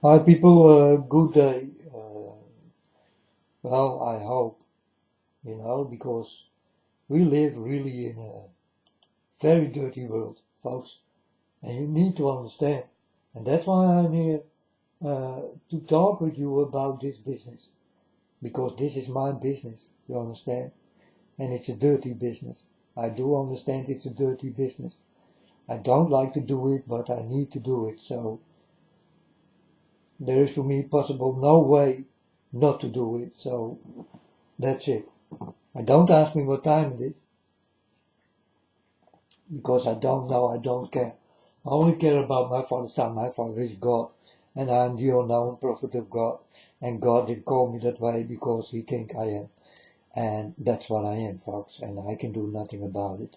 Hi people, good day. Well, I hope, because we live really in a very dirty world, folks, and you need to understand. And that's why I'm here to talk with you about this business, because this is my business, you understand? And it's a dirty business. I do understand it's a dirty business. I don't like to do it, but I need to do it. So there is for me possible no way not to do it. So that's it. And don't ask me what time it is, because I don't know, I don't care. I only care about my Father, Son, my Father is God, and I am the unknown prophet of God, and God did call me that way because He think I am, and that's what I am, folks, and I can do nothing about it.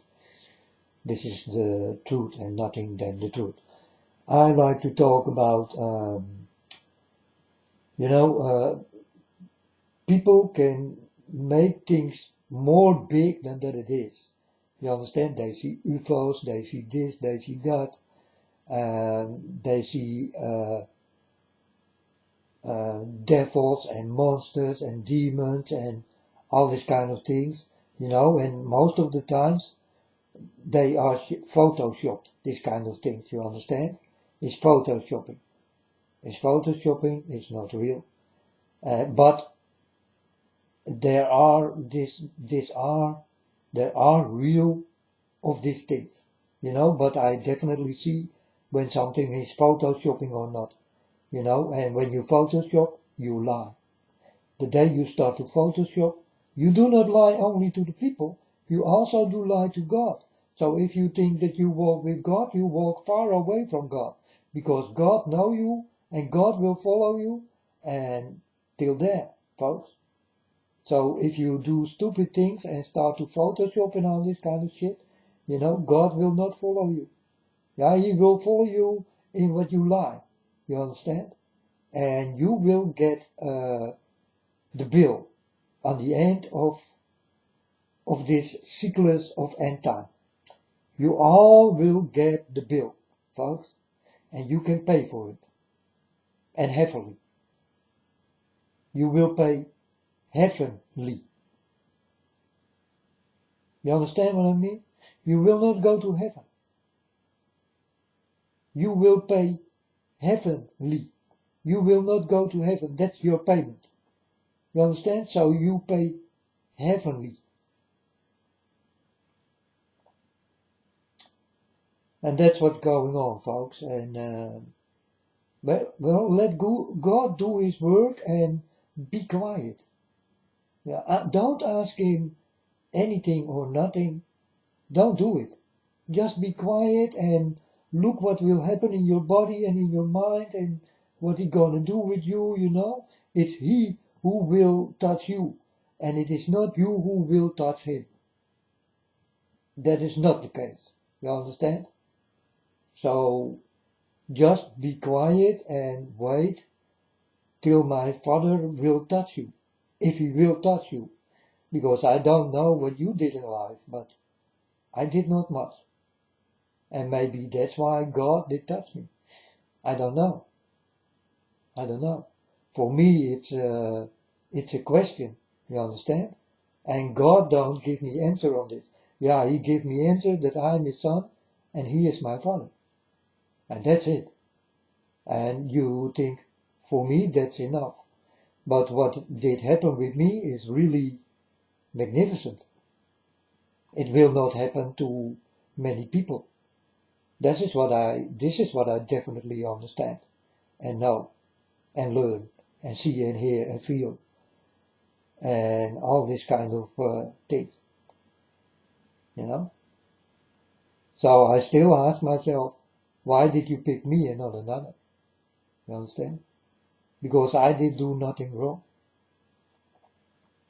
This is the truth and nothing than the truth. I like to talk about, you know, people can make things more big than that it is. You understand? They see UFOs, they see this, they see that. They see devils and monsters and demons and all these kind of things, and most of the times they are photoshopped, this kind of things, you understand? It's photoshopping. It's photoshopping, it's not real. But there are there are real of these things, but I definitely see when something is photoshopping or not. And when you Photoshop, you lie. The day you start to Photoshop, you do not lie only to the people, you also do lie to God. So if you think that you walk with God, you walk far away from God, because God know you and God will follow you, and till there, folks. So if you do stupid things and start to Photoshop and all this kind of shit, God will not follow you. Yeah, He will follow you in what you lie. You understand? And you will get the bill on the end of this cyclus of end time. You all will get the bill, folks, and you can pay for it, and heavily. You will pay heavenly. You understand what I mean? You will not go to heaven. You will pay heavenly. You will not go to heaven. That's your payment. You understand? So you pay heavenly. And that's what's going on, folks. And well, let God do His work and be quiet. Yeah, don't ask Him anything or nothing. Don't do it. Just be quiet and look what will happen in your body and in your mind and what He's gonna do with you, It's He who will touch you, and it is not you who will touch Him. That is not the case. You understand? So just be quiet and wait till my Father will touch you, if He will touch you, because I don't know what you did in life, but I did not much, and maybe that's why God did touch me. I don't know. I don't know. For me, it's a question. You understand? And God don't give me answer on this. Yeah, He give me answer that I am His son, and He is my Father, and that's it. And you think, for me, that's enough. But what did happen with me is really magnificent. It will not happen to many people. This is what I definitely understand and know and learn and see and hear and feel and all this kind of things, you know. So I still ask myself, why did you pick me and not another? You understand? Because I did do nothing wrong.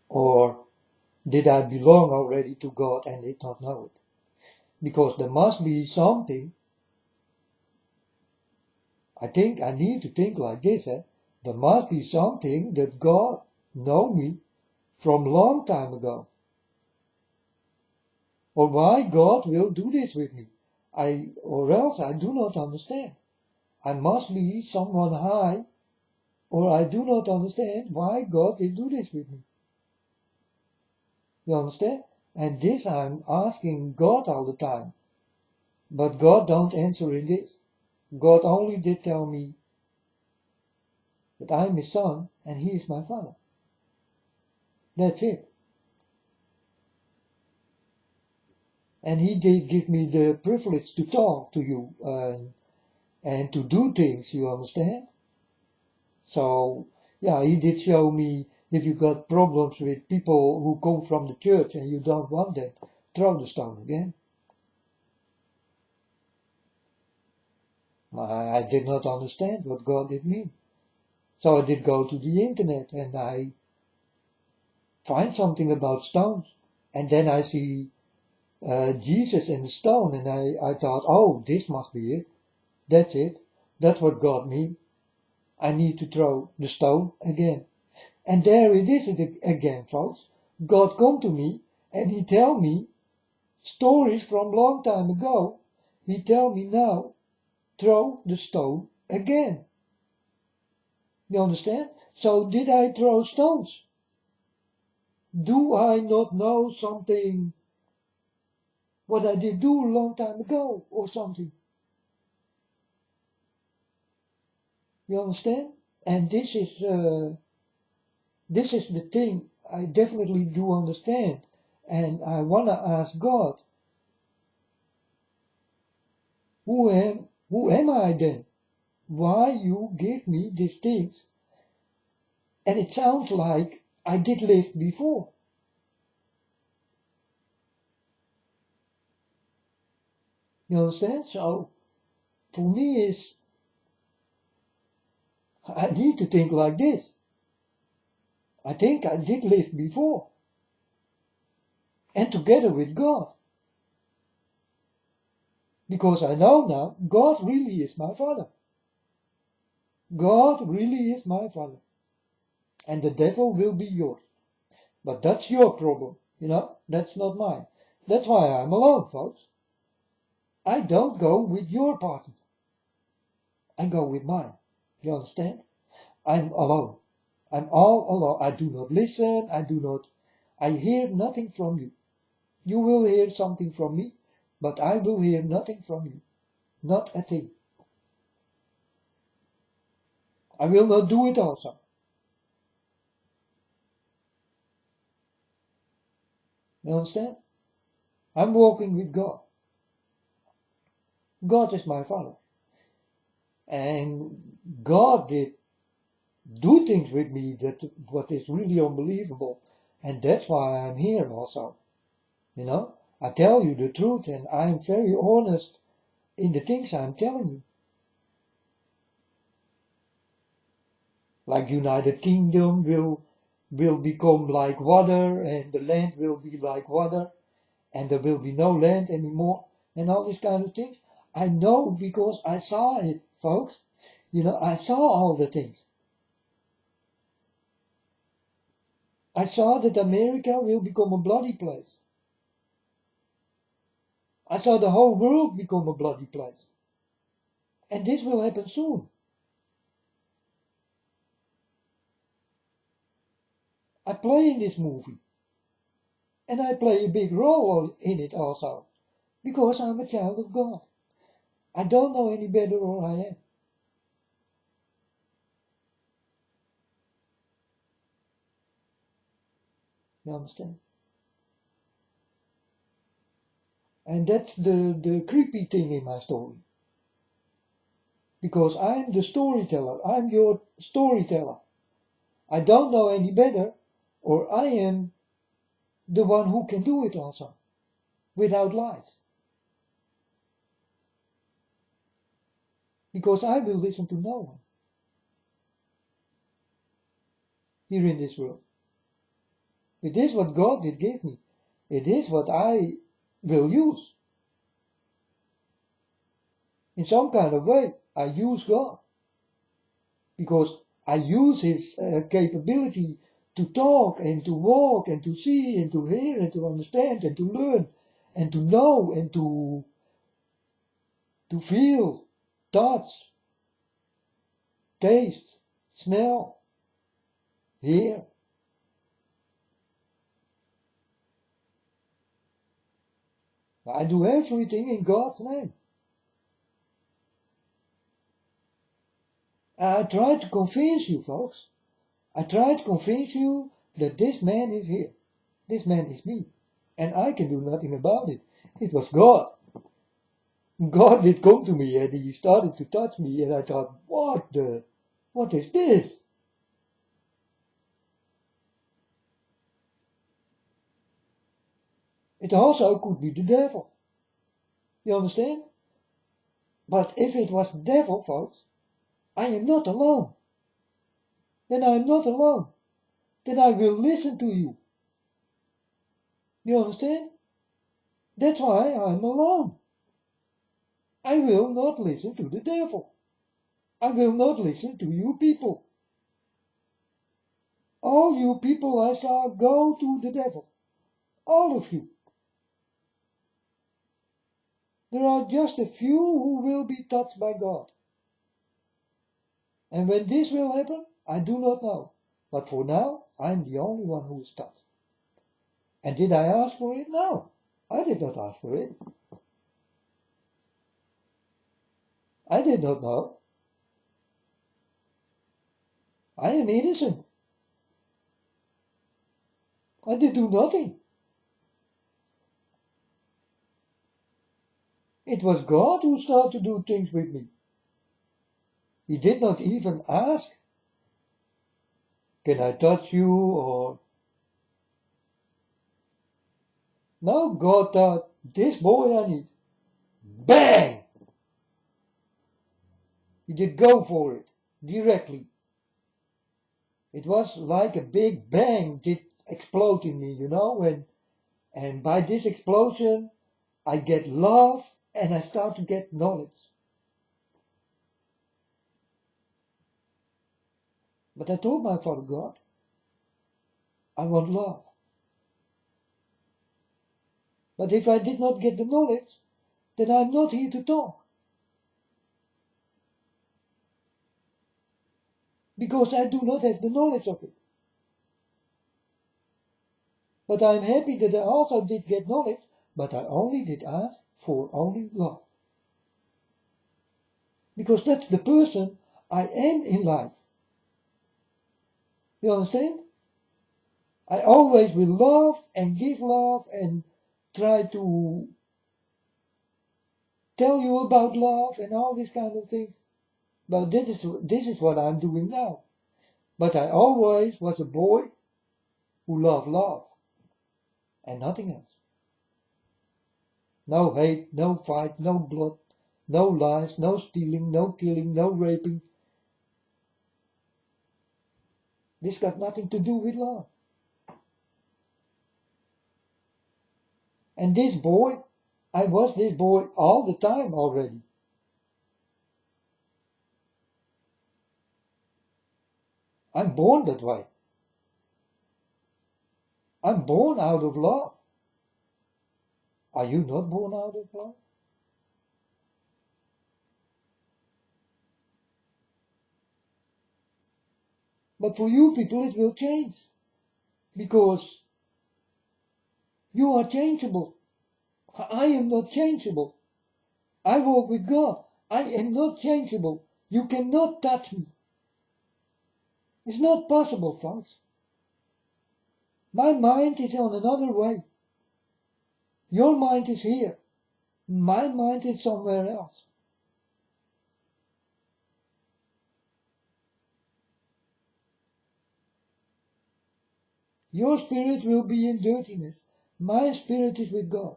Or did I belong already to God and did not know it? Because there must be something. I think I need to think like this. There must be something that God know me from long time ago. Or why God will do this with me. Or else I do not understand. I must be someone high or I do not understand why God will do this with me. You understand? And this I'm asking God all the time. But God don't answer in this. God only did tell me that I'm his son and he is my father. That's it. And he did give me the privilege to talk to you and to do things, you understand? So, yeah, he did show me if you got problems with people who come from the church and you don't want them, throw the stone again. I did not understand what God did mean. So I did go to the internet and I find something about stones. And then I see Jesus and the stone and I thought, oh, this must be it. That's it. That's what God means. I need to throw the stone again. And there it is again, folks. God come to me and he tell me stories from long time ago. He tell me now, throw the stone again. You understand? So did I throw stones? Do I not know something what I did do a long time ago or something? You understand? And this is the thing I definitely do understand. And I wanna ask God, who am I then? Why you give me these things? And it sounds like I did live before. You understand? So for me is I need to think like this. I think I did live before. And together with God. Because I know now God really is my father. God really is my father. And the devil will be yours. But that's your problem. You know, that's not mine. That's why I'm alone, folks. I don't go with your party. I go with mine. You understand? I'm alone. I'm all alone. I do not listen. I hear nothing from you. You will hear something from me, but I will hear nothing from you. Not a thing. I will not do it also. You understand? I'm walking with God. God is my father. And God did do things with me that what is really unbelievable. And that's why I'm here also. You know, I tell you the truth and I'm very honest in the things I'm telling you. Like United Kingdom will become like water and the land will be like water and there will be no land anymore and all these kind of things. I know because I saw it, folks. You know, I saw all the things. I saw that America will become a bloody place. I saw the whole world become a bloody place. And this will happen soon. I play in this movie. And I play a big role in it also. Because I'm a child of God. I don't know any better or I am. You understand? And that's the creepy thing in my story. Because I'm the storyteller. I'm your storyteller. I don't know any better, or I am the one who can do it also, without lies. Because I will listen to no one here in this world. It is what God did give me. It is what I will use. In some kind of way, I use God. Because I use His capability to talk and to walk and to see and to hear and to understand and to learn and to know and to feel, touch, taste, smell, hear. I do everything in God's name. I try to convince you, folks. I try to convince you that this man is here. This man is me. And I can do nothing about it. It was God. God did come to me and he started to touch me and I thought, what is this? It also could be the devil. You understand? But if it was the devil, folks, I am not alone. Then I am not alone. Then I will listen to you. You understand? That's why I am alone. I will not listen to the devil. I will not listen to you people. All you people I saw go to the devil. All of you. There are just a few who will be touched by God. And when this will happen, I do not know. But for now, I am the only one who is touched. And did I ask for it? No, I did not ask for it. I did not know. I am innocent. I did do nothing. It was God who started to do things with me. He did not even ask, can I touch you or... No, God thought, this boy I need. Bang! He did go for it, directly. It was like a big bang did explode in me, and by this explosion, I get love and I start to get knowledge. But I told my Father God, I want love. But if I did not get the knowledge, then I'm not here to talk. Because I do not have the knowledge of it. But I'm happy that I also did get knowledge, but I only did ask for only love. Because that's the person I am in life. You understand? I always will love and give love and try to tell you about love and all this kind of thing. But this is what I'm doing now. But I always was a boy who loved love and nothing else. No hate, no fight, no blood, no lies, no stealing, no killing, no raping. This got nothing to do with love. And this boy, I was this boy all the time already. I'm born that way. I'm born out of love. Are you not born out of love? But for you people it will change. Because you are changeable. I am not changeable. I walk with God. I am not changeable. You cannot touch me. It's not possible, folks. My mind is on another way. Your mind is here. My mind is somewhere else. Your spirit will be in dirtiness. My spirit is with God.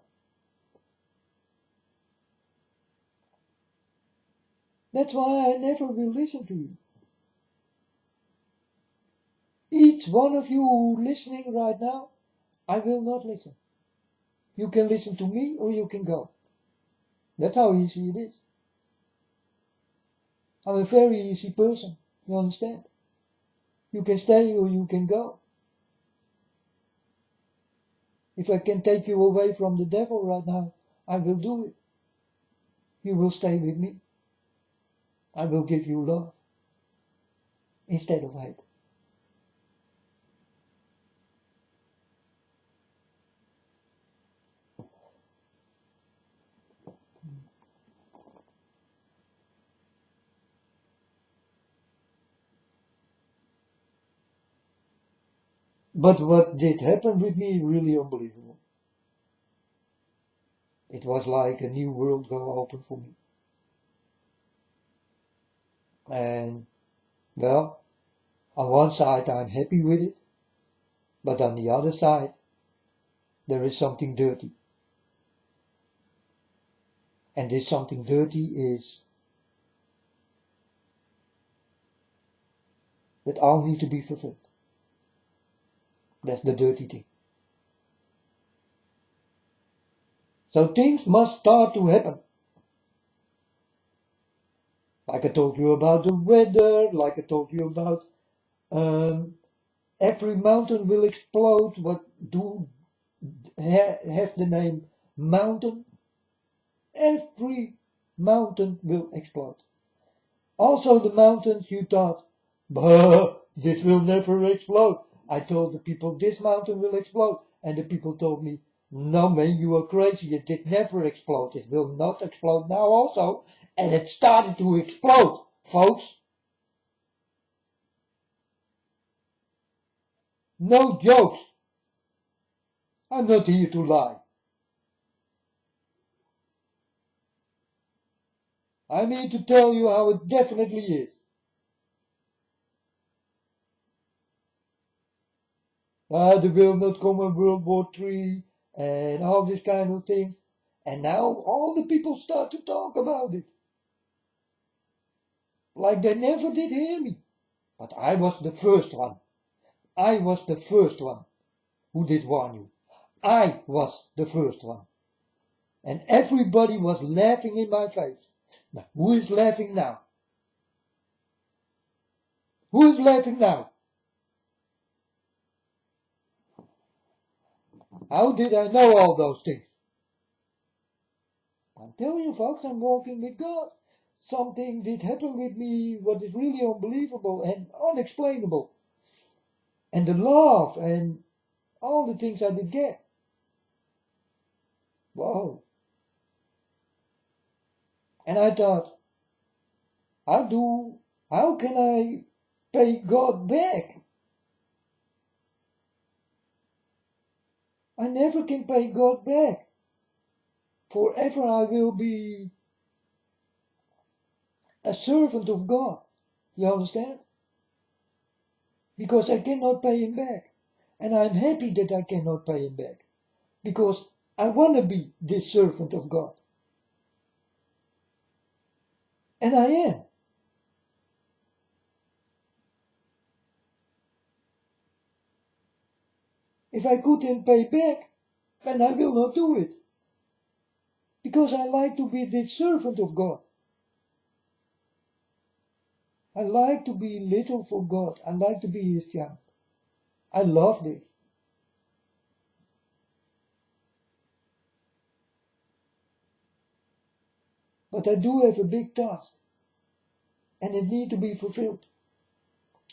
That's why I never will listen to you. Each one of you who is listening right now, I will not listen. You can listen to me or you can go. That's how easy it is. I'm a very easy person. You understand? You can stay or you can go. If I can take you away from the devil right now, I will do it. You will stay with me. I will give you love. instead of hate. But what did happen with me, really unbelievable. It was like a new world go open for me. And, well, on one side I'm happy with it, but on the other side there is something dirty. And this something dirty is that all need to be fulfilled. That's the dirty thing. So things must start to happen. Like I told you about the weather, like I told you about every mountain will explode. What do have the name mountain? Every mountain will explode. Also the mountains you thought, bah, this will never explode. I told the people this mountain will explode, and the people told me, no man, you are crazy, it did never explode. It will not explode now also. And it started to explode, folks. No jokes. I'm not here to lie. I'm here to tell you how it definitely is. There will not come a World War III and all this kind of thing. And now all the people start to talk about it. Like they never did hear me. But I was the first one. I was the first one who did warn you. I was the first one. And everybody was laughing in my face. Now, who is laughing now? Who is laughing now? How did I know all those things? I'm telling you folks, I'm walking with God. Something did happen with me what is really unbelievable and unexplainable. And the love and all the things I did get. Whoa. And I thought, how can I pay God back? I never can pay God back. Forever I will be a servant of God. You understand? Because I cannot pay him back. And I'm happy that I cannot pay him back. Because I want to be this servant of God. And I am. If I couldn't pay back, then I will not do it. Because I like to be this servant of God. I like to be little for God. I like to be his child. I love this. But I do have a big task. And it needs to be fulfilled.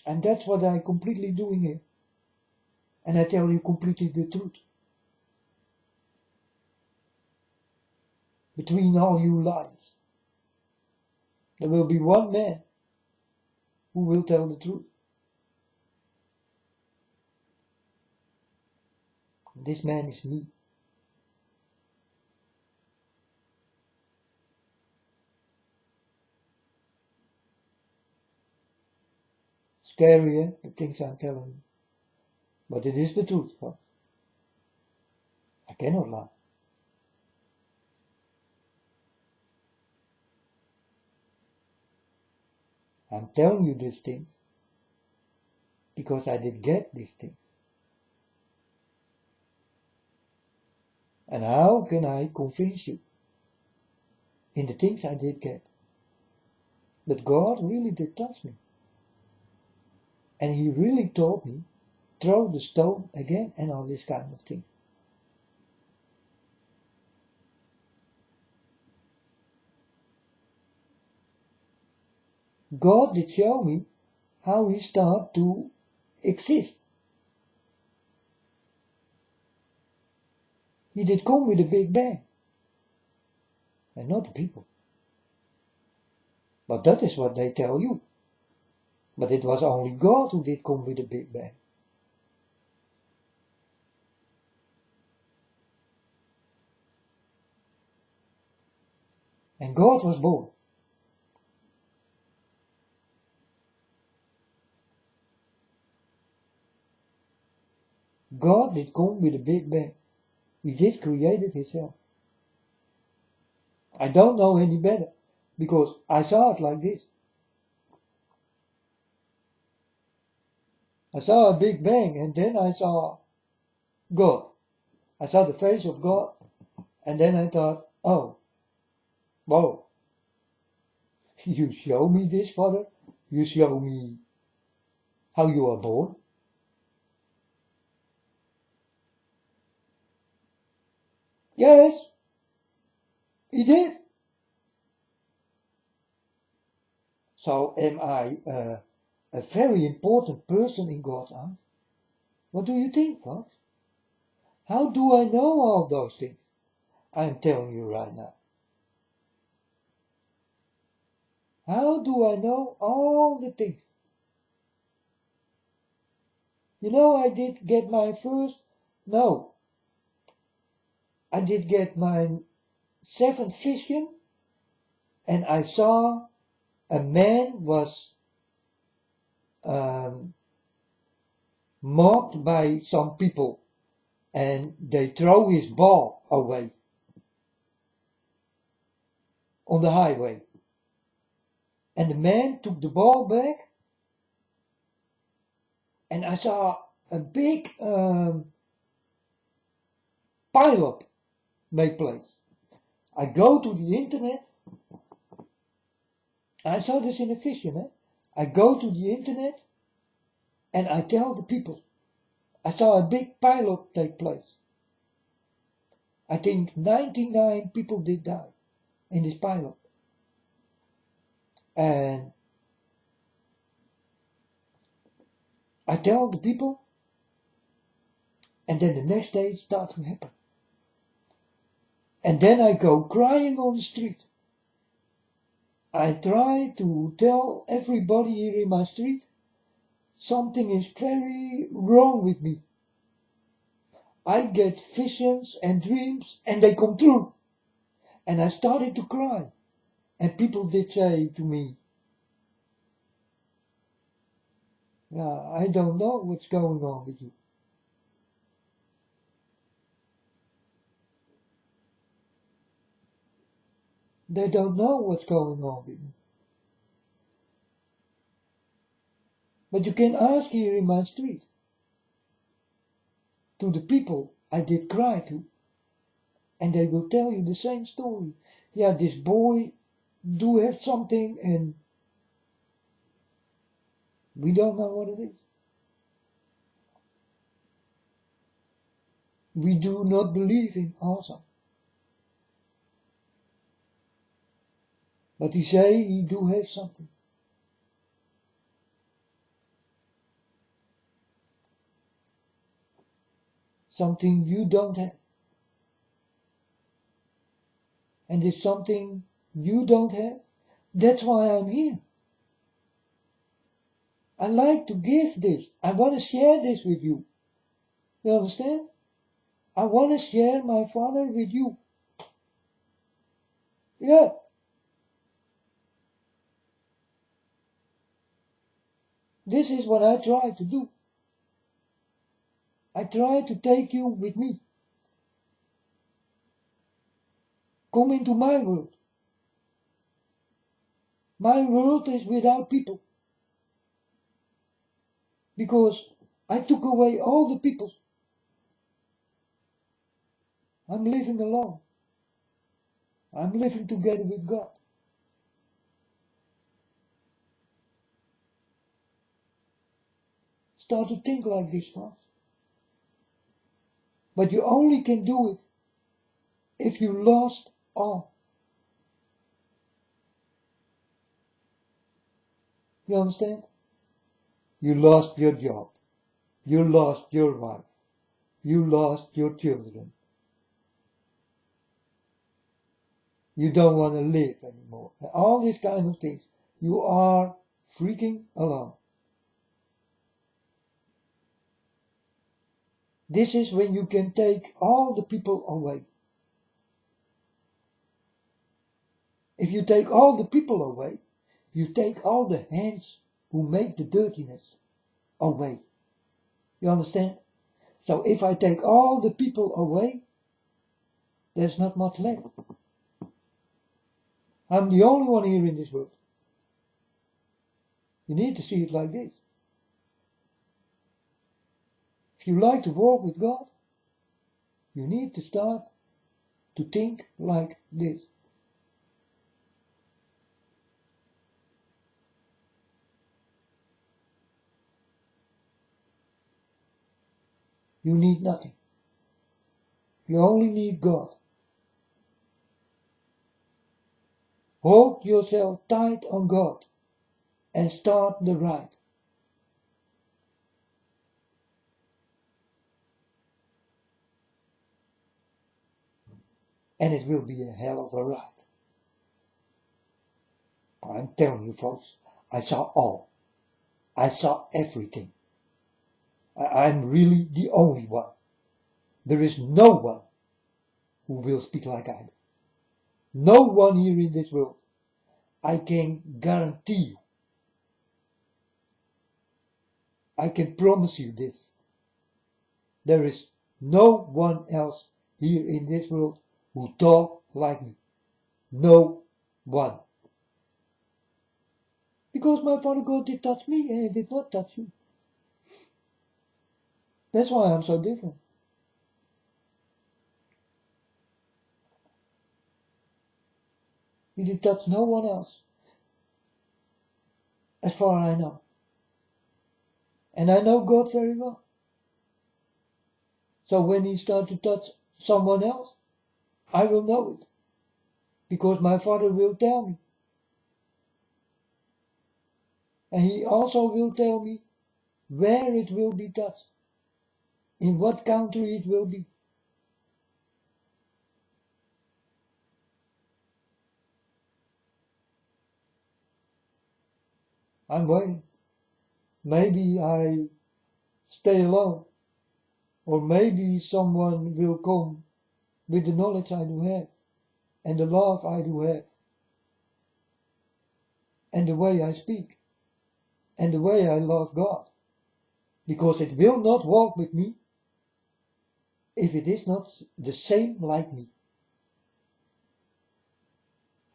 And that's what I'm completely doing here. And I tell you completely the truth. Between all you lies, there will be one man who will tell the truth. And this man is me. Scary, eh? The things I'm telling you. But it is the truth, folks. I cannot lie. I'm telling you these things because I did get these things. And how can I convince you in the things I did get that God really did touch me? And he really told me, throw the stone again and all this kind of thing. God did show me how he started to exist. He did come with a Big Bang, and not the people. But that is what they tell you. But it was only God who did come with a Big Bang. And God was born. God did come with a Big Bang. He did create it himself. I don't know any better, because I saw it like this. I saw a Big Bang, and then I saw God. I saw the face of God, and then I thought, oh, whoa, you show me this, Father? You show me how you are born? Yes, he did. So am I a very important person in God's eyes? What do you think, folks? How do I know all those things? I am telling you right now. How do I know all the things? You know, I did get my first, no, I did get my seventh vision, and I saw a man was mocked by some people, and they throw his ball away on the highway. And the man took the ball back, and I saw a big pile-up make place. I go to the internet. I saw this in a vision. I go to the internet, and I tell the people, I saw a big pile-up take place. I think 99 people did die in this pile-up. And I tell the people, and then the next day it starts to happen. And then I go crying on the street. I try to tell everybody here in my street, something is very wrong with me. I get visions and dreams, and they come true. And I started to cry. And people did say to me, yeah, I don't know what's going on with you. They don't know what's going on with me. But you can ask here in my street, to the people I did cry to, and they will tell you the same story. Yeah, this boy do have something, and we don't know what it is. We do not believe him also. But he say he do have something. Something you don't have. And it's something you don't have. That's why I'm here. I like to give this. I want to share this with you. You understand? I want to share my Father with you. Yeah. This is what I try to do. I try to take you with me. Come into my world. My world is without people. Because I took away all the people. I'm living alone. I'm living together with God. Start to think like this, folks. But you only can do it if you lost all. You understand? You lost your job. You lost your wife. You lost your children. You don't want to live anymore. And all these kind of things. You are freaking alone. This is when you can take all the people away. If you take all the people away, you take all the hands who make the dirtiness away. You understand? So if I take all the people away, there's not much left. I'm the only one here in this world. You need to see it like this. If you like to walk with God, you need to start to think like this. You need nothing. You only need God. Hold yourself tight on God and start the ride. And it will be a hell of a ride. I'm telling you folks, I saw all. I saw everything. I'm really the only one. There is no one who will speak like I do. No one here in this world. I can guarantee you. I can promise you this. There is no one else here in this world who talk like me. No one. Because my Father God did touch me and He did not touch you. That's why I'm so different. He did touch no one else. As far as I know. And I know God very well. So when He starts to touch someone else, I will know it. Because my Father will tell me. And He also will tell me where it will be touched. In what country it will be. I'm waiting. Maybe I stay alone. Or maybe someone will come with the knowledge I do have. And the love I do have. And the way I speak. And the way I love God. Because it will not walk with me if it is not the same like me.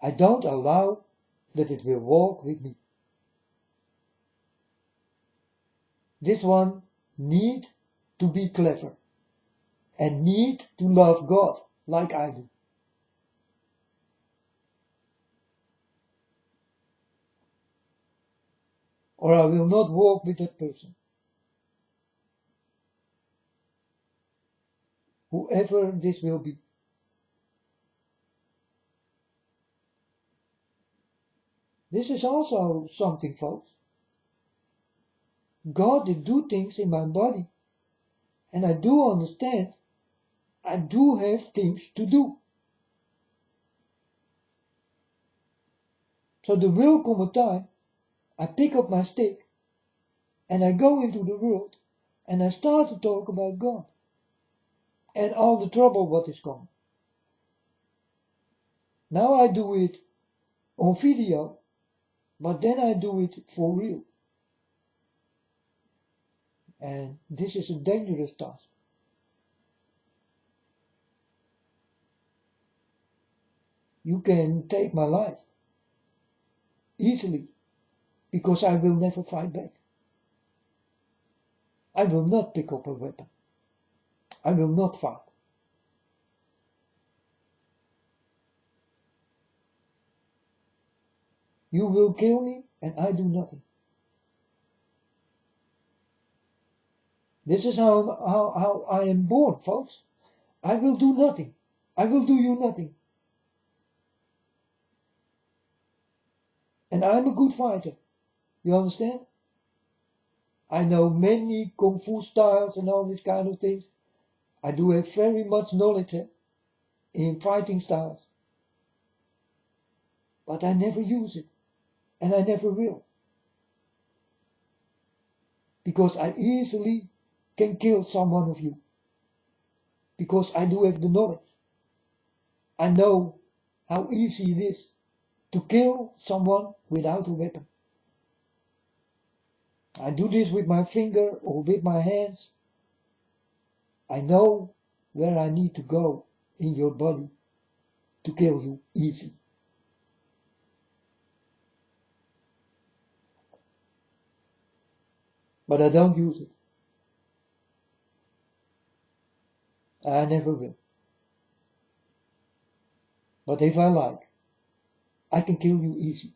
I don't allow that it will walk with me. This one need to be clever and need to love God like I do. Or I will not walk with that person. Whoever this will be. This is also something, folks. God did do things in my body. And I do understand. I do have things to do. So there will come a time I pick up my stick and I go into the world and I start to talk about God. And all the trouble what is coming. Now I do it on video, but then I do it for real. And this is a dangerous task. You can take my life easily because I will never fight back. I will not pick up a weapon. I will not fight. You will kill me and I do nothing. This is how I am born, folks. I will do nothing. I will do you nothing. And I'm a good fighter. You understand? I know many Kung Fu styles and all these kind of things. I do have very much knowledge in fighting styles. But I never use it. And I never will. Because I easily can kill someone of you. Because I do have the knowledge. I know how easy it is to kill someone without a weapon. I do this with my finger or with my hands. I know where I need to go in your body to kill you easy. But I don't use it. I never will. But if I like, I can kill you easy.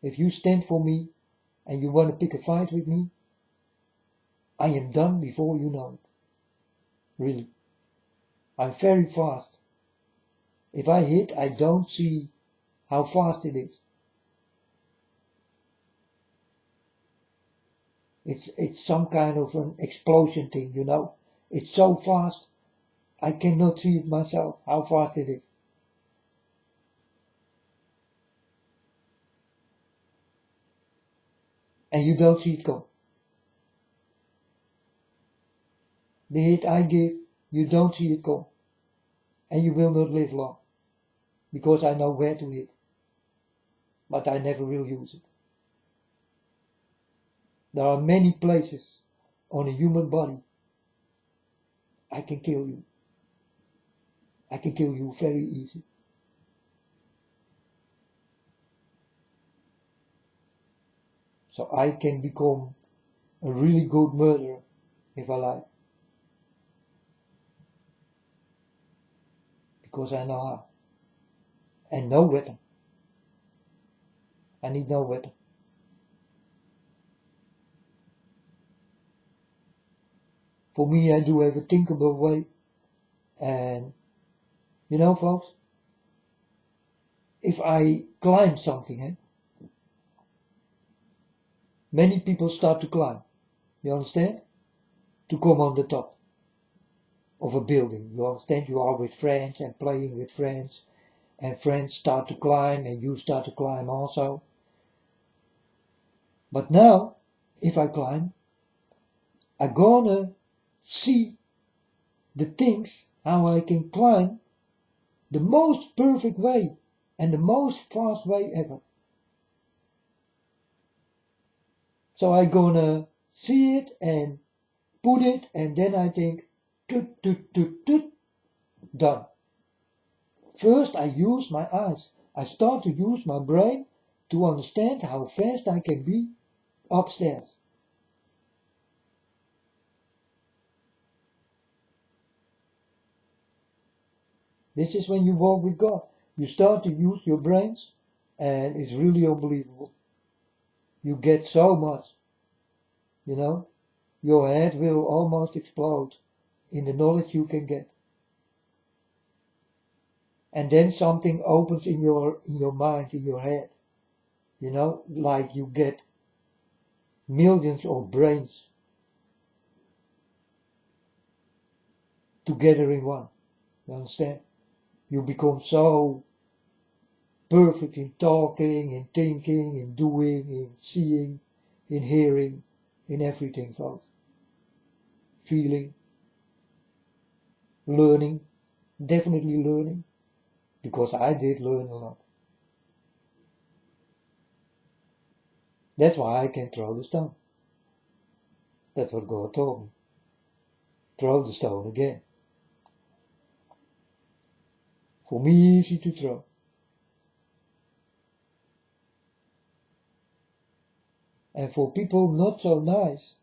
If you stand for me and you want to pick a fight with me, I am done before you know it. Really. I'm very fast. If I hit, I don't see how fast it is. It's some kind of an explosion thing, you know. It's so fast, I cannot see it myself, how fast it is. And you don't see it come. The hit I give, you don't see it come. And you will not live long. Because I know where to hit. But I never will use it. There are many places on a human body I can kill you. I can kill you very easy. So I can become a really good murderer if I like. Because I know how. And no weapon. I need no weapon. For me, I do have a thinkable way. And, you know, folks, if I climb something, many people start to climb. You understand? To come on the top of a building. You understand? You are with friends and playing with friends. And friends start to climb and you start to climb also. But now, if I climb, I'm gonna see the things how I can climb the most perfect way and the most fast way ever. So I'm gonna see it and put it and then I think, toot, toot, toot, toot, done. First I use my eyes. I start to use my brain to understand how fast I can be upstairs. This is when you walk with God. You start to use your brains and it's really unbelievable. You get so much, you know. Your head will almost explode in the knowledge you can get. And then something opens in your mind, in your head. You know, like you get millions of brains together in one. You understand? You become so perfect in talking, in thinking, in doing, in seeing, in hearing, in everything, folks. Feeling, learning, definitely learning, because I did learn a lot. That's why I can throw the stone. That's what God told me. Throw the stone again. For me, easy to throw. And for people not so nice,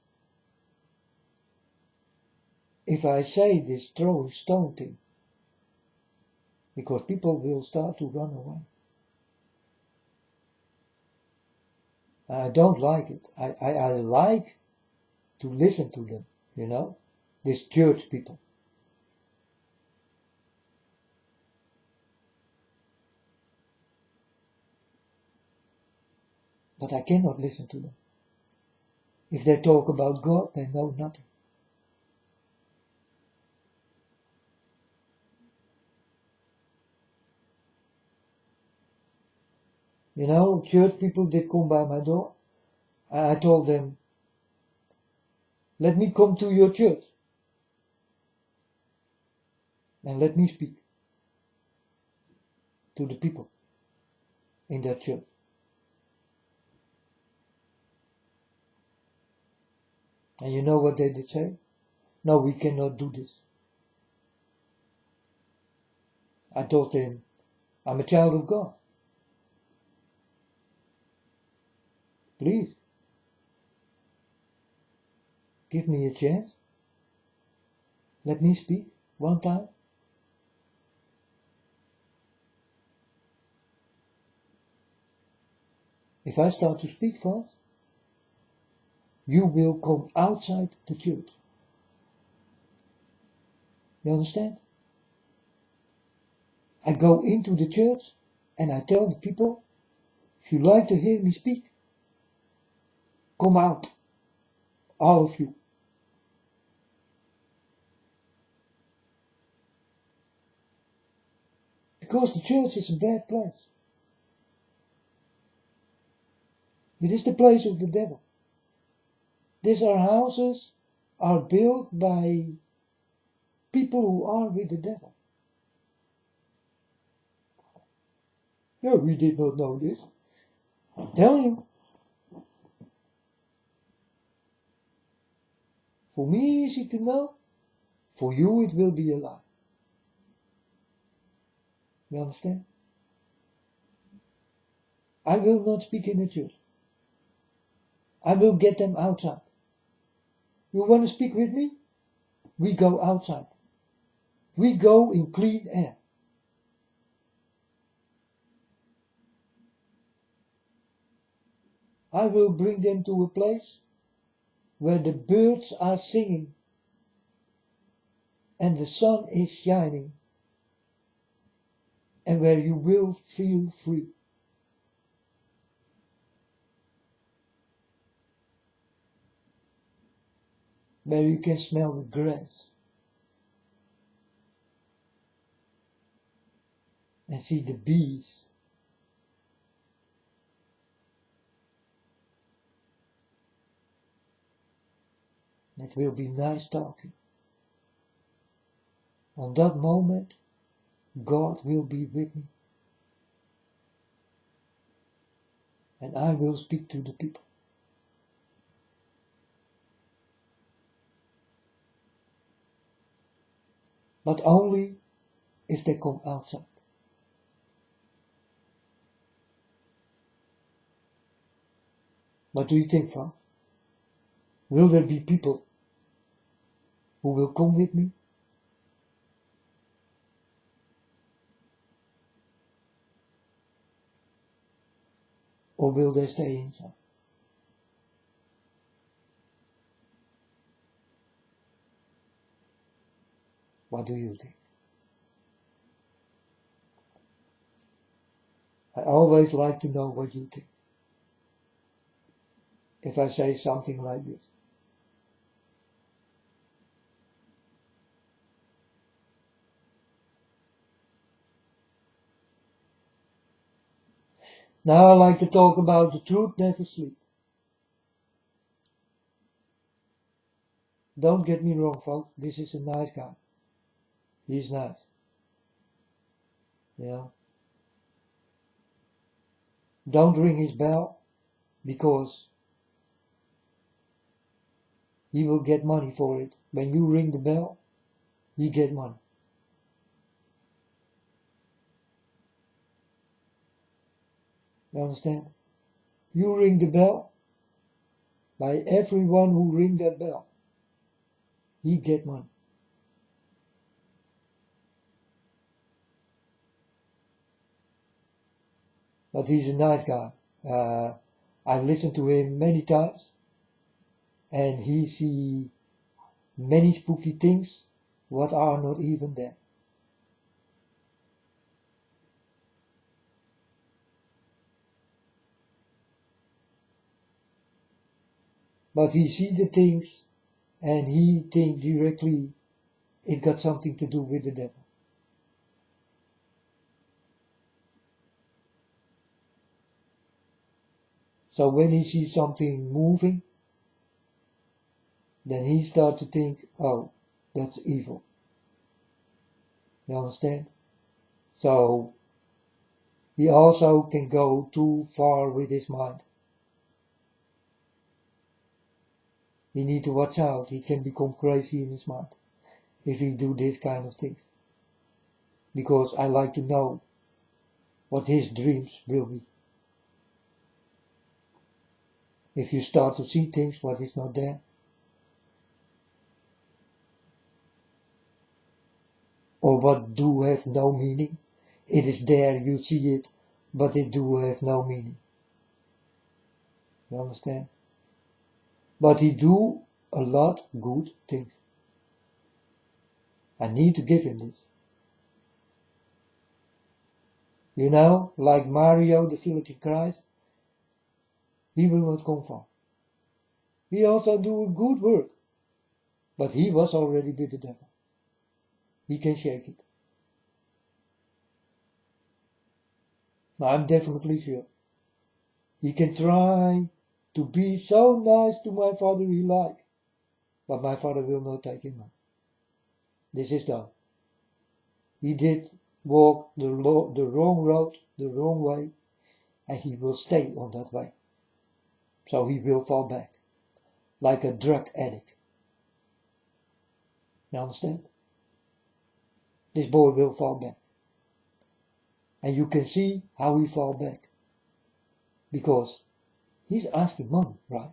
if I say this throwing stone thing, because people will start to run away. And I don't like it. I like to listen to them, you know, these church people. But I cannot listen to them. If they talk about God, they know nothing. You know, church people did come by my door. I told them, let me come to your church and let me speak to the people in that church. And you know what they did say? No, we cannot do this. I told them, I'm a child of God. Please, give me a chance. Let me speak one time. If I start to speak fast, you will come outside the church. You understand? I go into the church and I tell the people, if you like to hear me speak, come out, all of you. Because the church is a bad place. It is the place of the devil. These are houses are built by people who are with the devil. Yeah, we did not know this. I'm telling you. For me easy to know. For you it will be a lie. You understand? I will not speak in the church. I will get them outside. You want to speak with me? We go outside. We go in clean air. I will bring them to a place where the birds are singing and the sun is shining and where you will feel free. Where you can smell the grass and see the bees. It will be nice talking. On that moment, God will be with me. And I will speak to the people. But only if they come outside. What do you think, Frank? Will there be people who will come with me? Or will they stay inside? What do you think? I always like to know what you think. If I say something like this. Now I like to talk about the truth never sleeps. Don't get me wrong, folks. This is a nice guy. He's nice. Yeah. Don't ring his bell because he will get money for it. When you ring the bell, he get money. You understand? You ring the bell, by everyone who ring that bell, he get money. But he's a nice guy. I've listened to him many times, and he see many spooky things what are not even there. but he see the things and he think directly it got something to do with the devil. So when he sees something moving, then he start to think, oh, that's evil. You understand? So he also can go too far with his mind. He need to watch out. He can become crazy in his mind if he do this kind of thing. Because I like to know what his dreams will be. If you start to see things what is not there, or what do have no meaning, it is there, you see it, but it do have no meaning. You understand? But he do a lot good things. I need to give him this. You know, like Mario, the village in Christ, he will not come far. He also do a good work, but he was already with the devil. He can shake it. I'm definitely sure. He can try to be so nice to my father he like, but my father will not take him on. This is done. He did walk the wrong road, the wrong way, and he will stay on that way. So he will fall back, like a drug addict. You understand? This boy will fall back. And you can see how he fall back. Because he's asking money, right?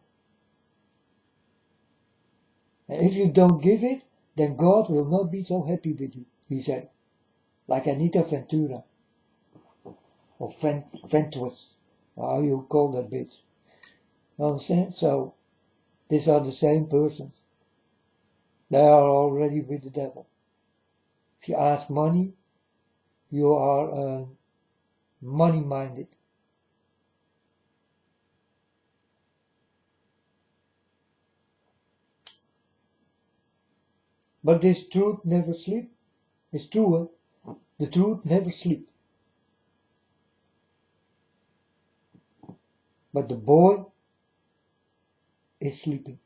And if you don't give it, then God will not be so happy with you, he said. Like Anita Ventura. Or Ventress. How you call that bitch. You understand? So, these are the same persons. They are already with the devil. If you ask money, you are money-minded. But this truth never sleep. It's true, eh? The truth never sleep. But the boy is sleeping.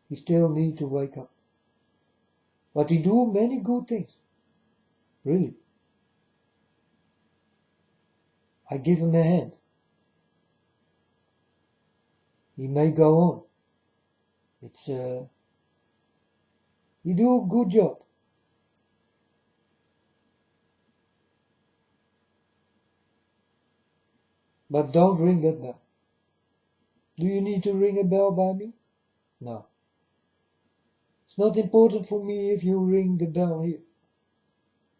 He still need to wake up. But he do many good things. Really. I give him a hand. He may go on. It's he do a good job. But don't ring that bell. Do you need to ring a bell by me? No. It's not important for me if you ring the bell here.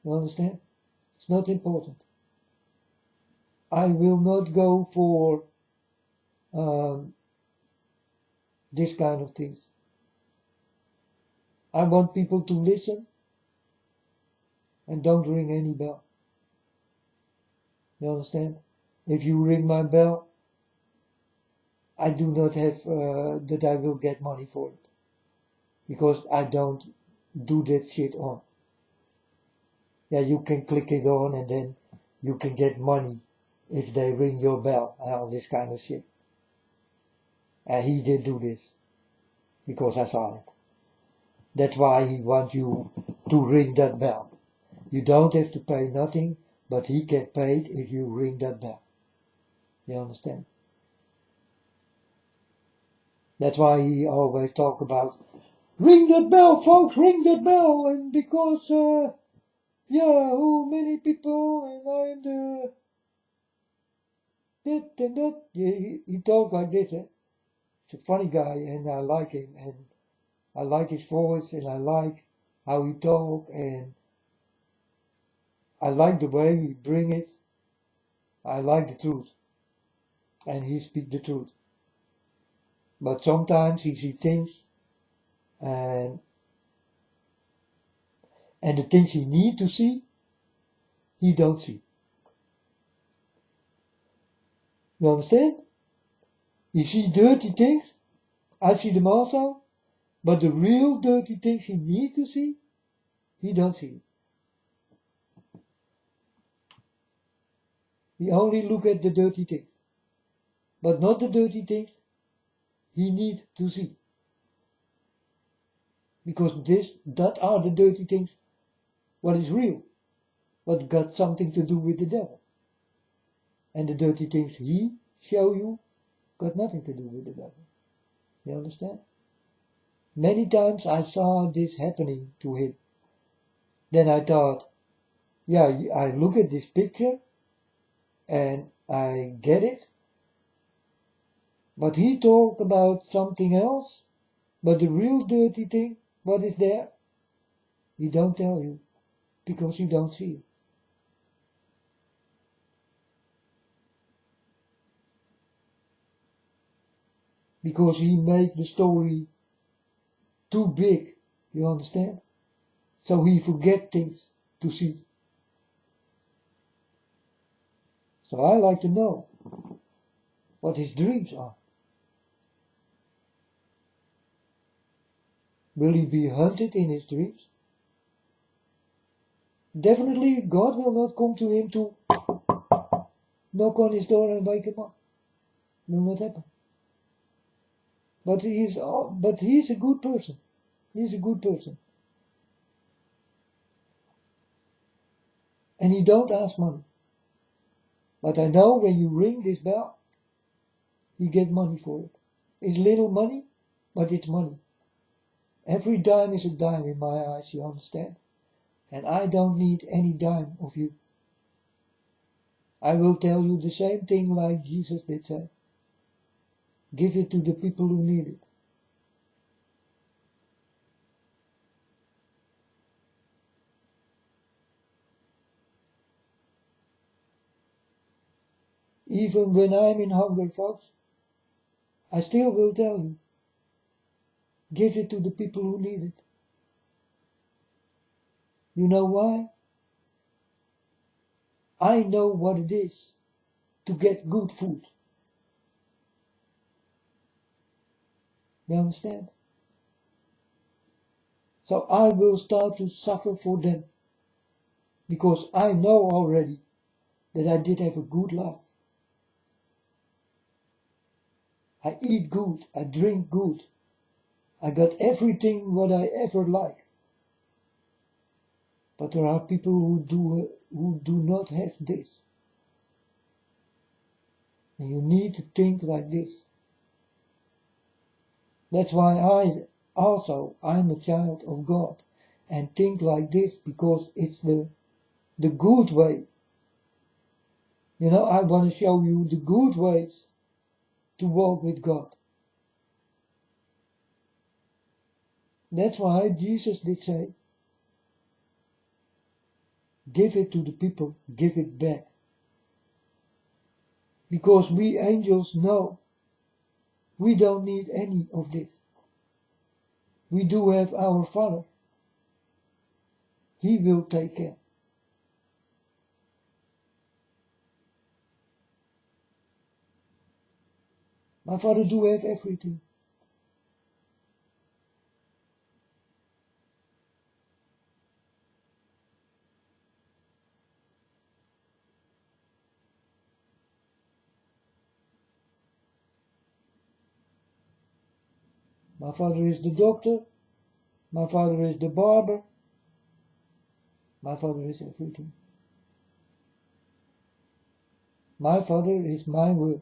You understand? It's not important. I will not go for this kind of things. I want people to listen and don't ring any bell. You understand? If you ring my bell, I do not have that I will get money for it. Because I don't do that shit on. Yeah, you can click it on and then you can get money if they ring your bell and all this kind of shit. And he did do this because I saw it. That's why he wants you to ring that bell. You don't have to pay nothing, but he get paid if you ring that bell. You understand? That's why he always talk about, ring that bell, folks, ring that bell, and because, yeah, oh, many people, and I'm the, that and that. Yeah, he talk like this, eh? He's a funny guy, and I like him, and I like his voice, and I like how he talk, and I like the way he bring it. I like the truth. And he speak the truth. But sometimes he see things and And the things he need to see, he don't see. You understand? He see dirty things, I see them also, but the real dirty things he need to see, he don't see. He only look at the dirty things, but not the dirty things he need to see. Because that are the dirty things, what is real, what got something to do with the devil. And the dirty things he show you got nothing to do with the devil. You understand? Many times I saw this happening to him. Then I thought, yeah, I look at this picture and I get it. But he talked about something else. But the real dirty thing, what is there? He don't tell you because you don't see it. Because he made the story too big, you understand? So he forget things to see. So I like to know what his dreams are. Will he be hunted in his dreams? Definitely God will not come to him to knock on his door and wake him up. Will not happen. But he's a good person. He's a good person. And he don't ask money. But I know when you ring this bell, he get money for it. It's little money, but it's money. Every dime is a dime in my eyes, you understand? And I don't need any dime of you. I will tell you the same thing like Jesus did say. Give it to the people who need it. Even when I'm in hunger, folks, I still will tell you. Give it to the people who need it. You know why? I know what it is to get good food. You understand? So I will start to suffer for them. Because I know already that I did have a good life. I eat good, I drink good. I got everything what I ever like. But there are people who do not have this. And you need to think like this. That's why I'm a child of God and think like this because it's the good way. You know, I want to show you the good ways to walk with God. That's why Jesus did say, give it to the people, give it back. Because we angels know we don't need any of this. We do have our Father. He will take care. My Father do have everything. My Father is the doctor. My Father is the barber. My Father is everything. My Father is my word.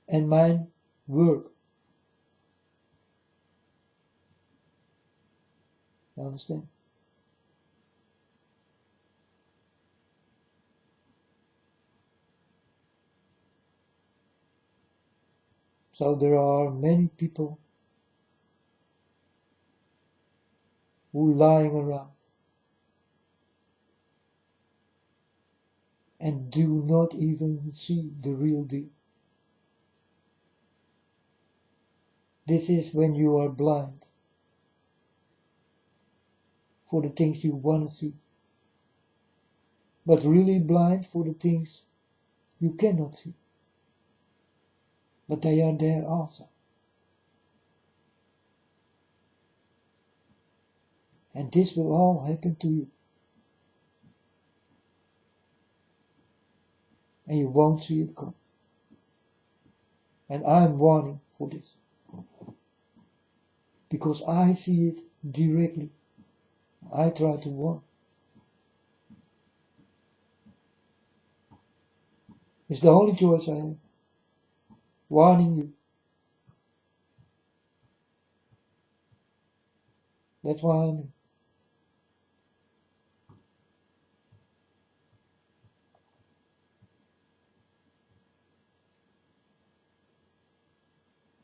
And my work. You understand? So there are many people who lying around and do not even see the real deal. This is when you are blind for the things you want to see, but really blind for the things you cannot see. But they are there also. And this will all happen to you. And you won't see it come. And I'm warning for this. Because I see it directly. I try to warn. It's the only choice I have. Warning you. That's why I'm in.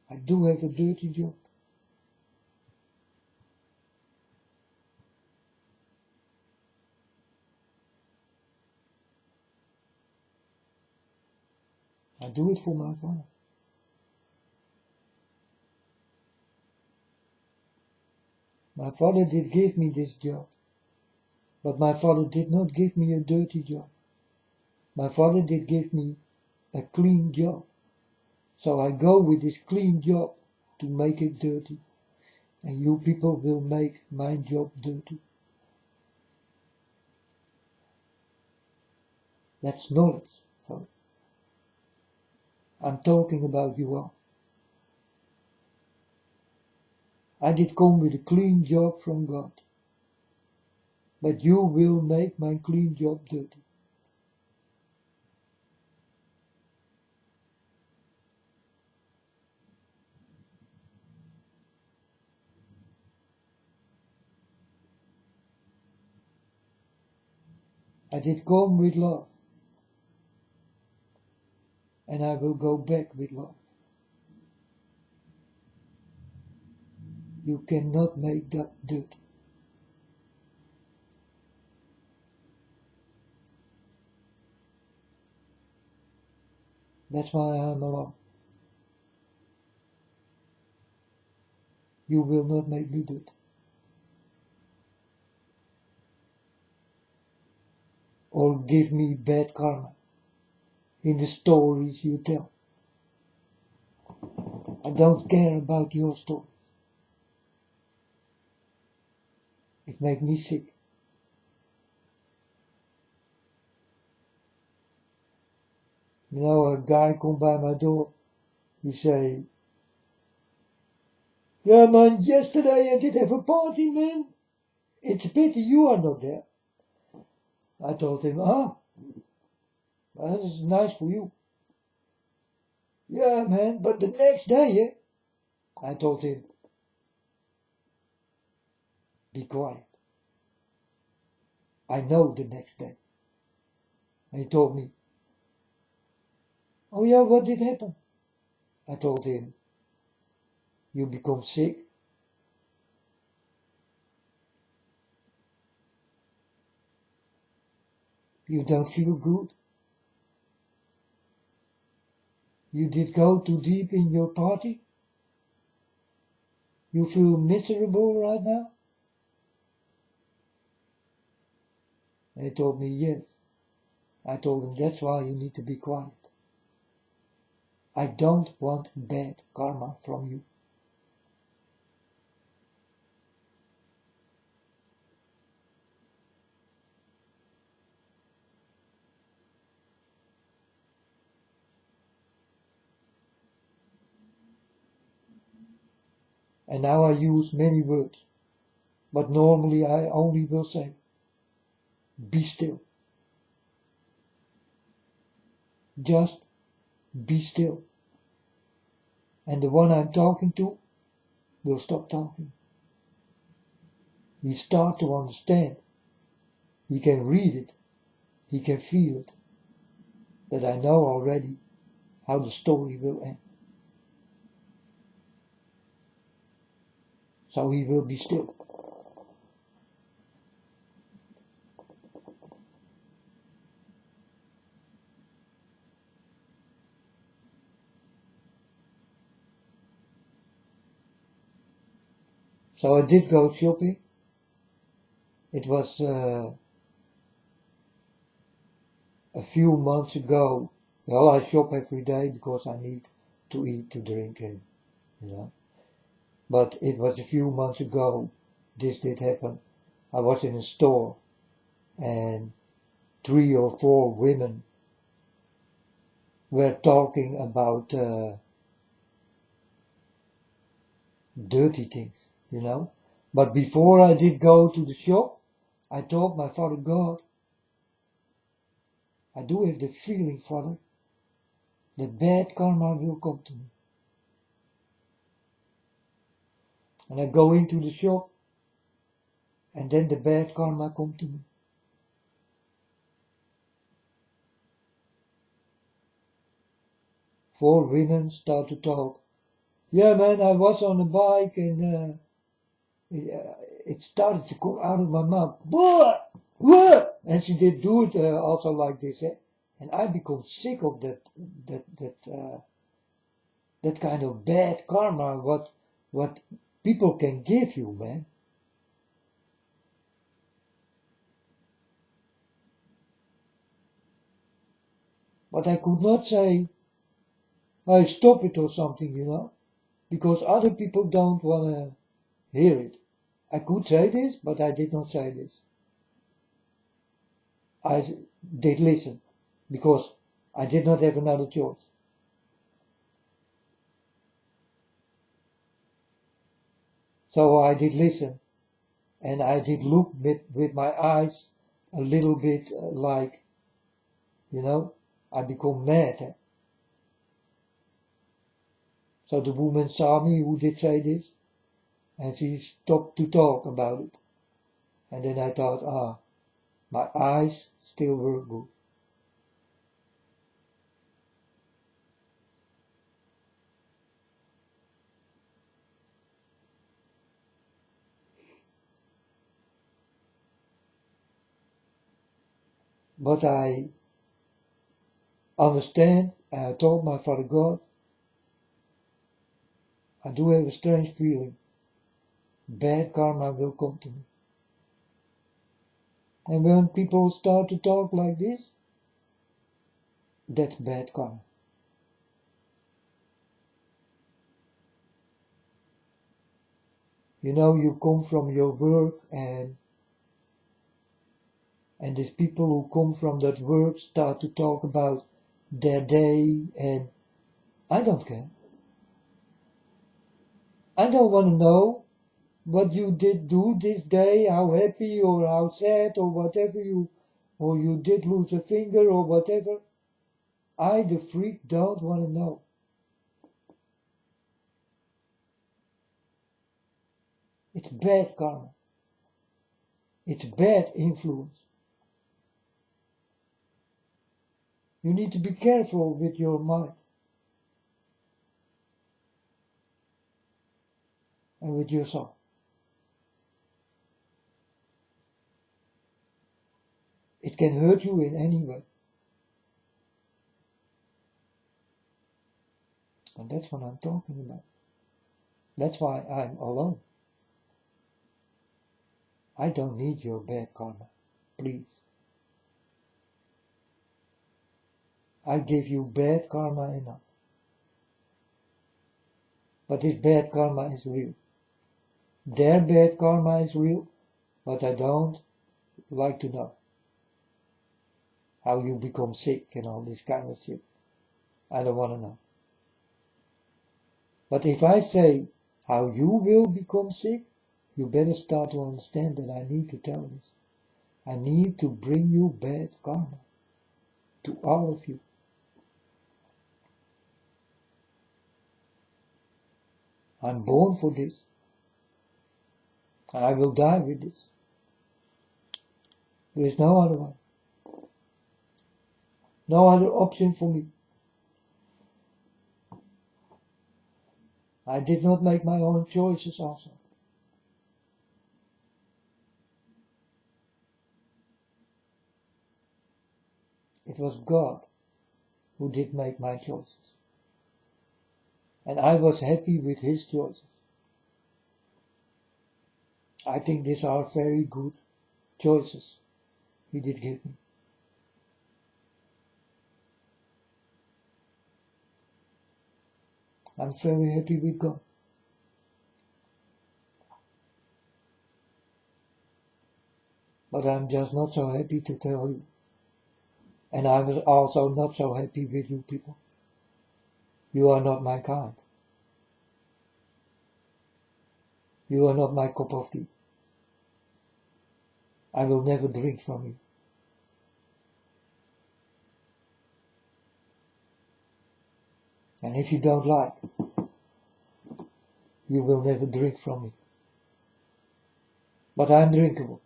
I do have a dirty job. I do it for my father. My father did give me this job, but my father did not give me a dirty job. My father did give me a clean job. So I go with this clean job to make it dirty. And you people will make my job dirty. That's knowledge. So I'm talking about you all. I did come with a clean job from God. But you will make my clean job dirty. I did come with love. And I will go back with love. You cannot make that dirty. That's why I'm alone. You will not make me dirty. Or give me bad karma in the stories you tell. I don't care about your story. It makes me sick. You know, a guy come by my door, he say, "Yeah man, yesterday I did have a party, man. It's a pity you are not there." I told him, well, that is nice for you. "Yeah man, but the next day, eh?" I told him, "Be quiet. I know the next day." And he told me, "Oh yeah, what did happen?" I told him, "You become sick. You don't feel good. You did go too deep in your party. You feel miserable right now." And he told me, "Yes." I told him, "That's why you need to be quiet. I don't want bad karma from you." And now I use many words, but normally I only will say, be still. Just be still. And the one I'm talking to will stop talking. He start to understand. He can read it. He can feel it. That I know already how the story will end. So he will be still. So I did go shopping. It was a few months ago. Well, I shop every day because I need to eat, to drink, and you know. But it was a few months ago. This did happen. I was in a store, and 3 or 4 women were talking about dirty things, you know. But before I did go to the shop, I told my Father God, I do have the feeling, Father, that bad karma will come to me. And I go into the shop, and then the bad karma come to me. Four women start to talk. Yeah, man, I was on a bike and it started to come out of my mouth. Blah! Blah! And she did do it also like this. Eh? And I become sick of that kind of bad karma, what people can give you, man. But I could not say, I stop it or something, you know, because other people don't want to hear it. I could say this, but I did not say this. I did listen, because I did not have another choice. So I did listen, and I did look with my eyes a little bit like, you know, I become mad. Eh? So the woman saw me who did say this, and she stopped to talk about it. And then I thought, my eyes still work good. But I understand, and I told my Father God, I do have a strange feeling. Bad karma will come to me. And when people start to talk like this, that's bad karma. You know, you come from your work and these people who come from that work start to talk about their day, and I don't care. I don't want to know what you did do this day, how happy or how sad or whatever or you did lose a finger or whatever. I, the freak, don't want to know. It's bad karma. It's bad influence. You need to be careful with your mind and with your soul. It can hurt you in any way. And that's what I'm talking about. That's why I'm alone. I don't need your bad karma. Please. I give you bad karma enough. But this bad karma is real. Their bad karma is real, but I don't like to know how you become sick and all this kind of shit. I don't want to know. But if I say how you will become sick, you better start to understand that I need to tell this. I need to bring you bad karma to all of you. I'm born for this. And I will die with this. There is no other one. No other option for me. I did not make my own choices also. It was God who did make my choices. And I was happy with his choices. I think these are very good choices He did give me. I'm very happy with God. But I'm just not so happy to tell you. And I'm also not so happy with you people. You are not my kind. You are not my cup of tea. I will never drink from you. And if you don't like, you will never drink from me. But I'm drinkable.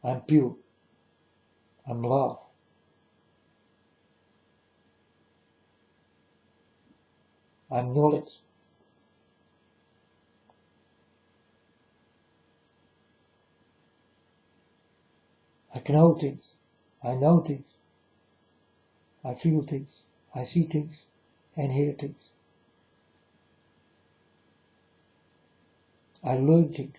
I'm pure. I'm love. I'm knowledge. I know things. I know things. I feel things. I see things and hear things. I learn things.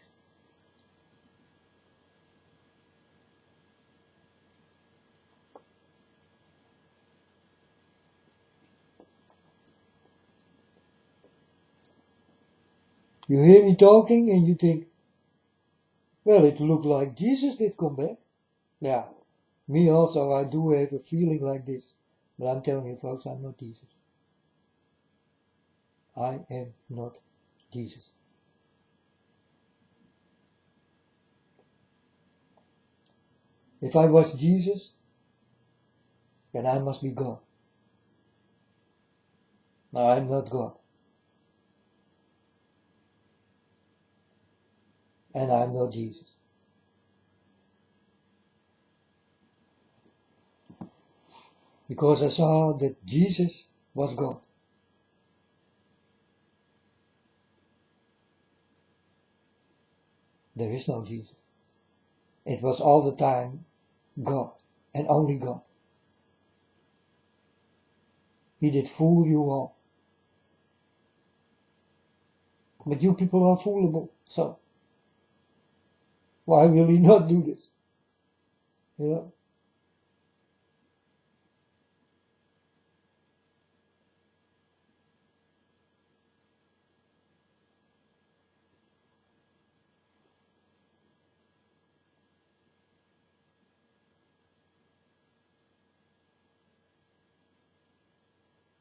You hear me talking and you think, well, it looked like Jesus did come back. Yeah, me also, I do have a feeling like this. But I'm telling you folks, I'm not Jesus. I am not Jesus. If I was Jesus, then I must be God. No, I'm not God. And I'm not Jesus. Because I saw that Jesus was God. There is no Jesus. It was all the time God and only God. He did fool you all. But you people are foolable, so why will he not do this? You know?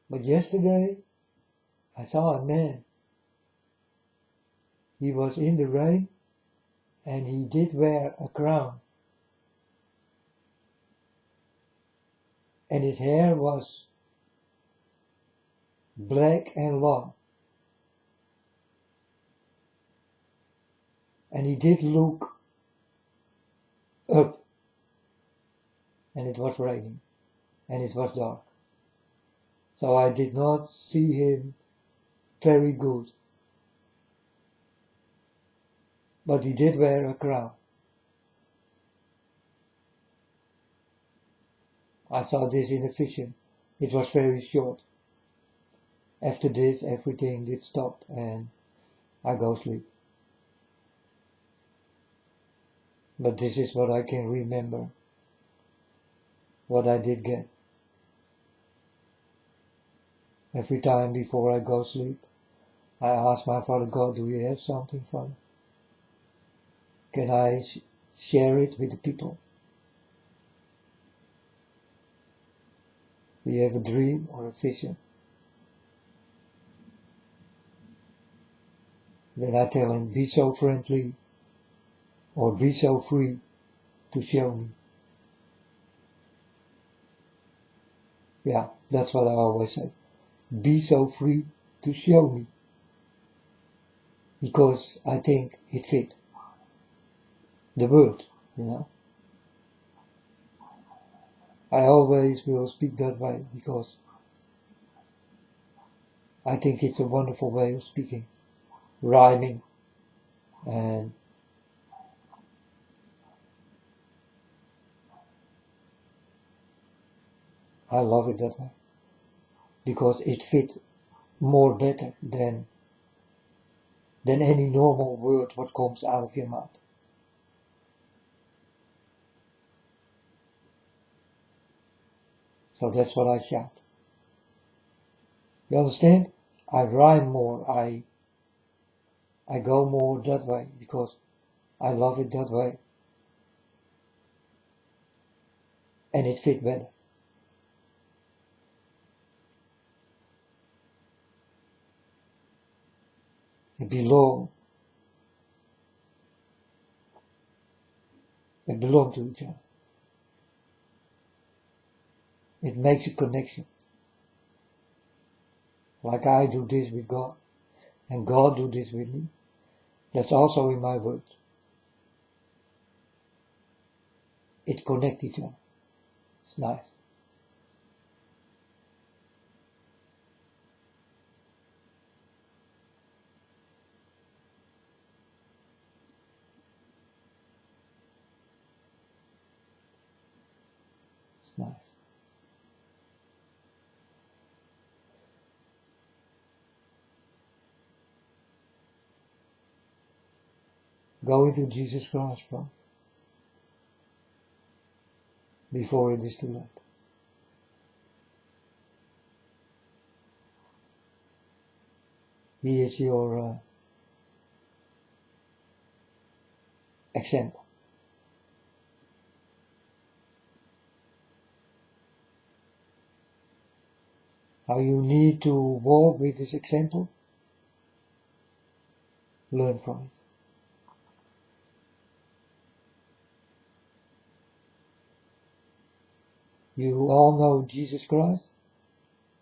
But yesterday, I saw a man. He was in the rain, and he did wear a crown. And his hair was black and long. And he did look up, and it was raining, and it was dark. So I did not see him very good. But he did wear a crown. I saw this in a vision. It was very short. After this, everything did stop, and I go sleep. But this is what I can remember, what I did get. Every time before I go sleep, I ask my Father God, do you have something, Father? Can I share it with the people? Do you have a dream or a vision? Then I tell him, be so friendly or be so free to show me. Yeah, that's what I always say. Be so free to show me. Because I think it fit the word, you know. I always will speak that way because I think it's a wonderful way of speaking, rhyming, and I love it that way because it fit more better than any normal word what comes out of your mouth. So that's what I shout. You understand? I rhyme more, I go more that way, because I love it that way. And it fit better. It belong to each other. It makes a connection. Like I do this with God, and God do this with me. That's also in my words. It connects each other. It's nice. It's nice. Go into Jesus Christ, bro, before it is too late. He is your example. How you need to walk with this example? Learn from it. You all know Jesus Christ,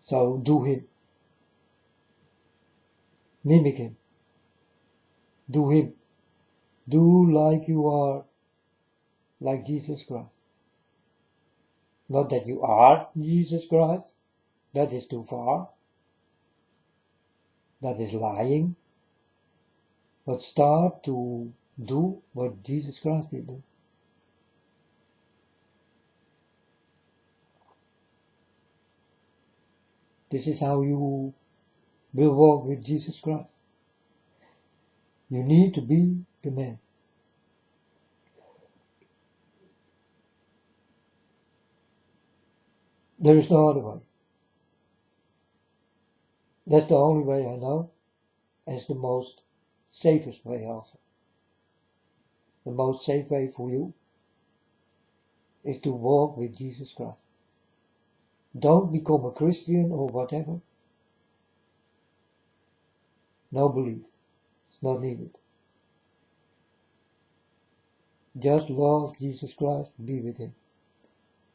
so do him. Mimic him. Do him. Do like you are like Jesus Christ. Not that you are Jesus Christ. That is too far. That is lying. But start to do what Jesus Christ did do. This is how you will walk with Jesus Christ. You need to be the man. There is no other way. That's the only way I know, and it's the most safest way also. The most safe way for you is to walk with Jesus Christ. Don't become a Christian or whatever. No belief. It's not needed. Just love Jesus Christ, be with him.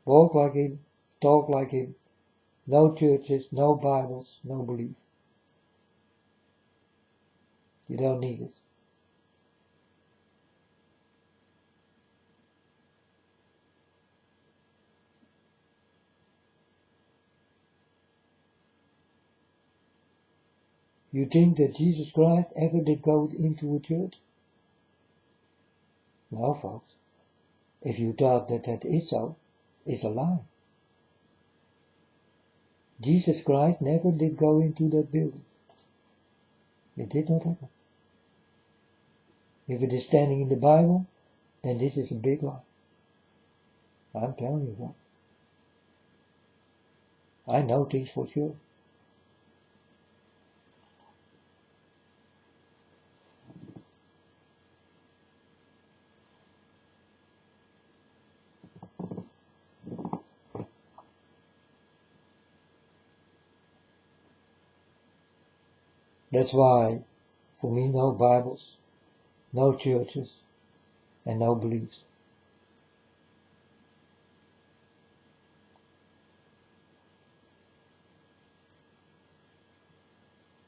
Walk like him, talk like him. No churches, no Bibles, no belief. You don't need it. You think that Jesus Christ ever did go into a church? No, folks. If you doubt that that is so, it's a lie. Jesus Christ never did go into that building. It did not happen. If it is standing in the Bible, then this is a big lie. I'm telling you that. I know things for sure. That's why, for me, no Bibles, no churches, and no beliefs.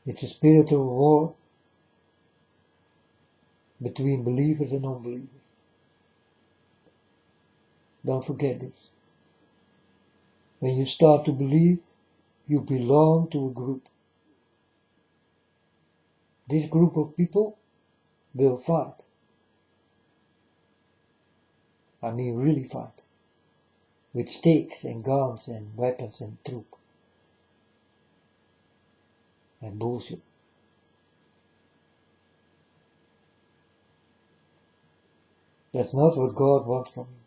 It's a spiritual war between believers and unbelievers. Don't forget this. When you start to believe, you belong to a group. This group of people will fight. I mean really fight. With sticks and guns and weapons and troop. And bullshit. That's not what God wants from you.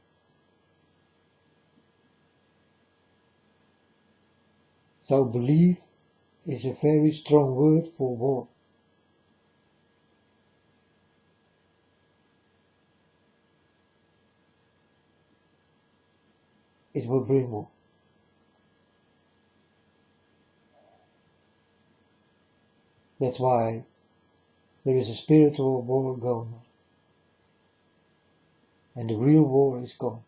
So belief is a very strong word for war. It will bring war. That's why there is a spiritual war going on. And the real war is gone.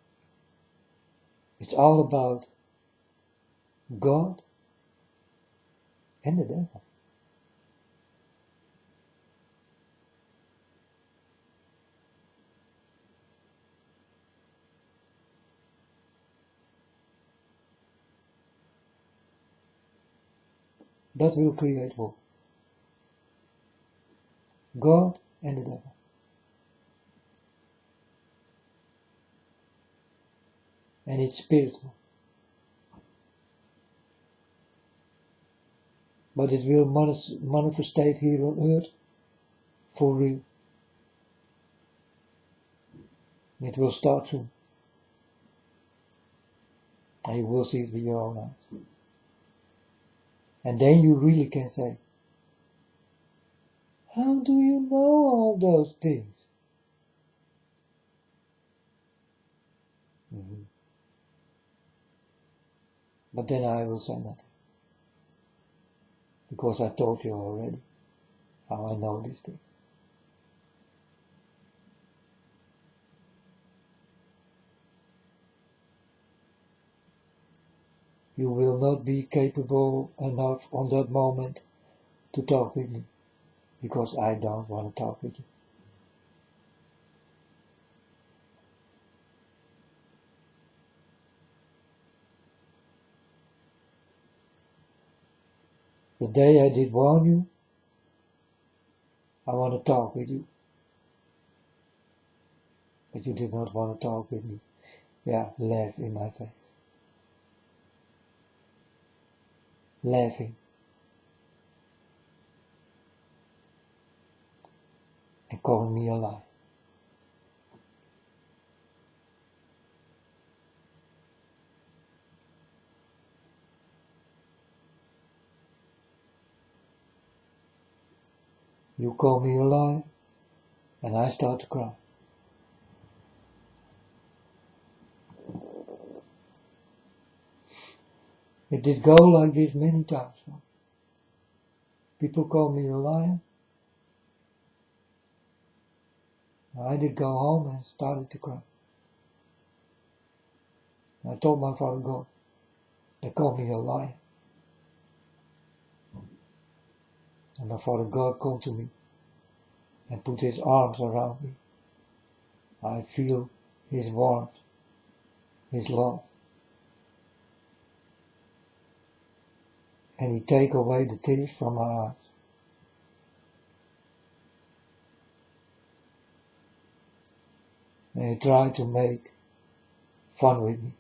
It's all about God and the devil. That will create war. God and the devil. And it's spiritual. But it will manifestate here on earth for real. It will start soon. And you will see it with your own eyes. And then you really can say, how do you know all those things? But then I will say nothing. Because I told you already how I know this thing. You will not be capable enough on that moment to talk with me. Because I don't want to talk with you. The day I did warn you, I want to talk with you. But you did not want to talk with me. Yeah, laugh in my face. Laughing. And calling me a lie. You call me a lie, and I start to cry. It did go like this many times. People call me a liar. I did go home and started to cry. I told my Father God, they call me a liar. And my Father God came to me and put his arms around me. I feel his warmth, his love. And he take away the tears from my eyes. And he tried to make fun with me.